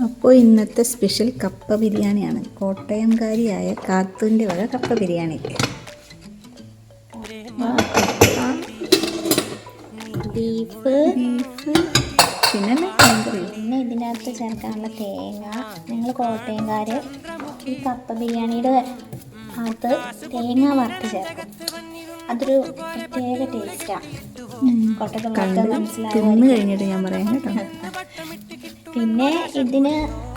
അപ്പോൾ ഇന്നത്തെ സ്പെഷ്യൽ കപ്പ ബിരിയാണിയാണ്. കോട്ടയംകാരിയായ കാത്തൂൻ്റെ വക കപ്പ ബിരിയാണി. ബീഫ് പിന്നെ ഇതിനകത്ത് ചേർക്കാനുള്ള തേങ്ങ. ഞങ്ങൾ കോട്ടയംകാർ ഈ കപ്പ ബിരിയാണിയുടെ അകത്ത് തേങ്ങ വറുത്ത് ചേർക്കും. അതൊരു പ്രത്യേക ടേസ്റ്റാണ്. കോട്ടയത്ത് മനസ്സിലായി കഴിഞ്ഞിട്ട് ഞാൻ പറയാം കേട്ടോ. പിന്നെ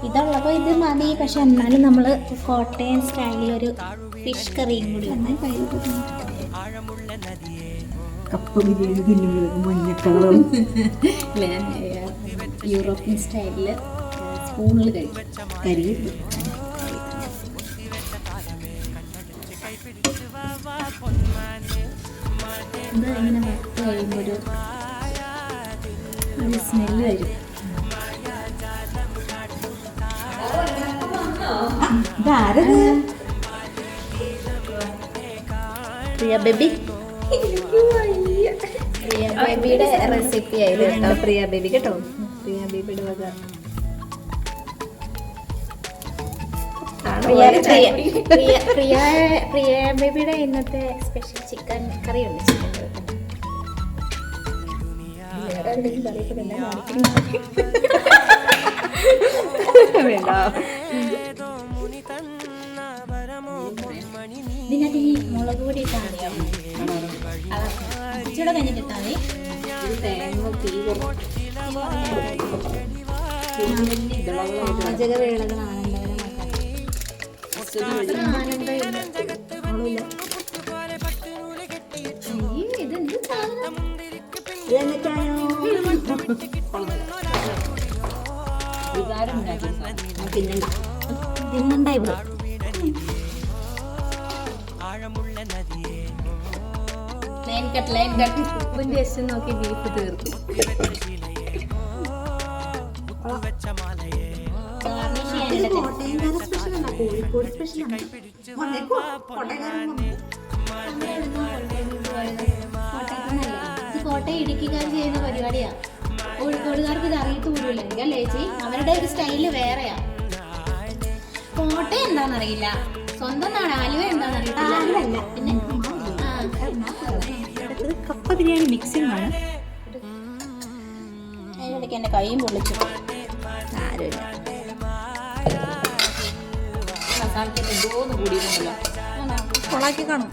ഇതുള്ളപ്പോൾ ഇത് മതി. പക്ഷെ എന്നാലും നമ്മൾ കോട്ടയം സ്റ്റൈലിലൊരു ഫിഷ് കറിയും കൂടി കപ്പ ബിരിയാണി തിന്നുമ്പോൾ മഞ്ഞക്കളറും യൂറോപ്യൻ സ്റ്റൈലിൽ സ്പൂണിൽ കരി ഇത് ഇങ്ങനെ വറുത്ത് കഴിയുമ്പോൾ ഒരു സ്മെല്ല് വരും. ഇതാരത്? പ്രിയ ബേബി, പ്രിയ ബേബിയുടെ റെസിപ്പി ആയത് കേട്ടോ. പ്രിയ ബേബി കേട്ടോ. പ്രിയ ബേബിയുടെ വക പ്രിയ ബേബിയുടെ ഇന്നത്തെ സ്പെഷ്യൽ ചിക്കൻ കറിയുണ്ട്. ഇതിനകത്ത് ഈ മുളക് പൊടി ഇട്ടാൽ മതിയോ? ഇച്ചിടെ കഴിഞ്ഞിട്ട് ഇട്ടാൽ മതി. പാചകവേളകളാണ് തിന്നണ്ട ഇവിടെ. ലൈൻ കട്ട് ഉപ്പിന്റെ എസ് നോക്കി ബീഫ് തീർക്കും. കോഴിക്കോട് സ്പെഷ്യലാണ്. കോട്ടയം ഇടുക്കിക്കാർ ചെയ്യുന്ന പരിപാടിയാ. കോഴിക്കോടുകാർക്ക് ഇത് അറിയിട്ട് പോലുമില്ലെങ്കിൽ അല്ലേ ചേച്ചി? അവരുടെ ഒരു സ്റ്റൈല് വേറെയാ. കോട്ടയം എന്താണെന്നറിയില്ല, സ്വന്തം നാട് ആലുവ എന്താണെന്നറിയില്ല. പിന്നെ കപ്പ ബിരിയാണി മിക്സിംഗ് ആണ്. അതിനിടയ്ക്ക് എൻ്റെ കൈയും പൊള്ളിച്ചു. ആരുമില്ല. കൊളാക്കി കാണും.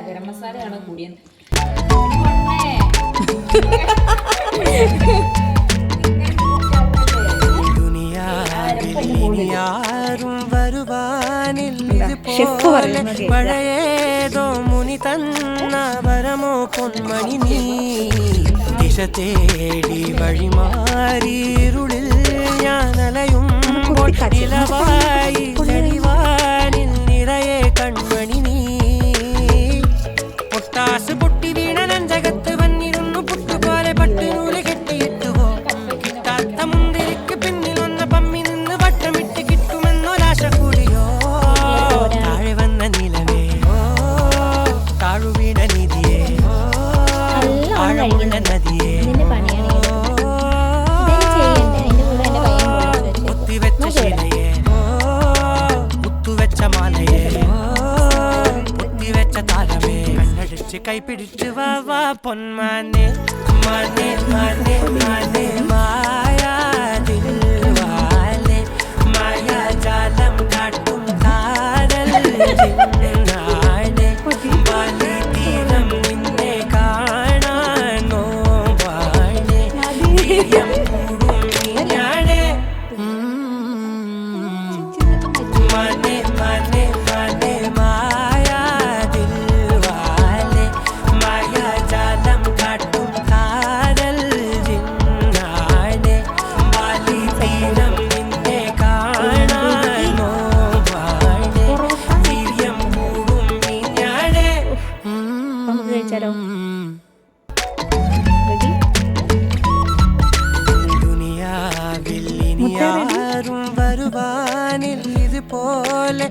ഗരം മസാലയാണ് കൂടിയത്. പഴയേതോ മുനി തന്ന വരമോ പൊന്മണി നീ ദിശ തേടി വഴിമാറിയിരുളിൽ ഞാനലയുമ്പോൾ ഇലവായി തെളിവാനിൽ നിറയെ കൺമണി നീ പൊട്ടാസ് പൊട്ടി വീണ നെഞ്ചകത്ത് വന്നിരുന്നു പുട്ടുപോലെ പട്ടുനൂല് കെട്ടിയിട്ടുവോ കിട്ടാത്ത മുന്തിരിക്ക് പിന്നിൽ ഒന്ന് പമ്മി നിന്ന് വട്ടമിട്ട് കിട്ടുമെന്നൊരാശ കൂടിയോ താഴെ വന്ന നിലവേ താഴുവീണ നിധിയേ ആഴമുള്ള നദിയേ മുത്തിവെച്ച ശിലയേ മുത്തുവെച്ച മാലയേ മുത്തിവെച്ച താരമേ കണ്ണടിച്ച് കൈപിടിച്ച് വാ വാ പൊന്മാനെ മാനെ മാനെ മാനെ മായാതിൽ വാലെ മായാജാലം കാട്ടും കാതൽ ജിന്നാനെ വാലി തീരം നിന്നെ കാണാൻ നോവാനെ തീരം കൂടും നീയാണേ മാനെ മാനെ മാനെ മായാതിൽ വാലെ മായാജാലം കാട്ടും കാതൽ വാനിൽ ഇതുപോലെ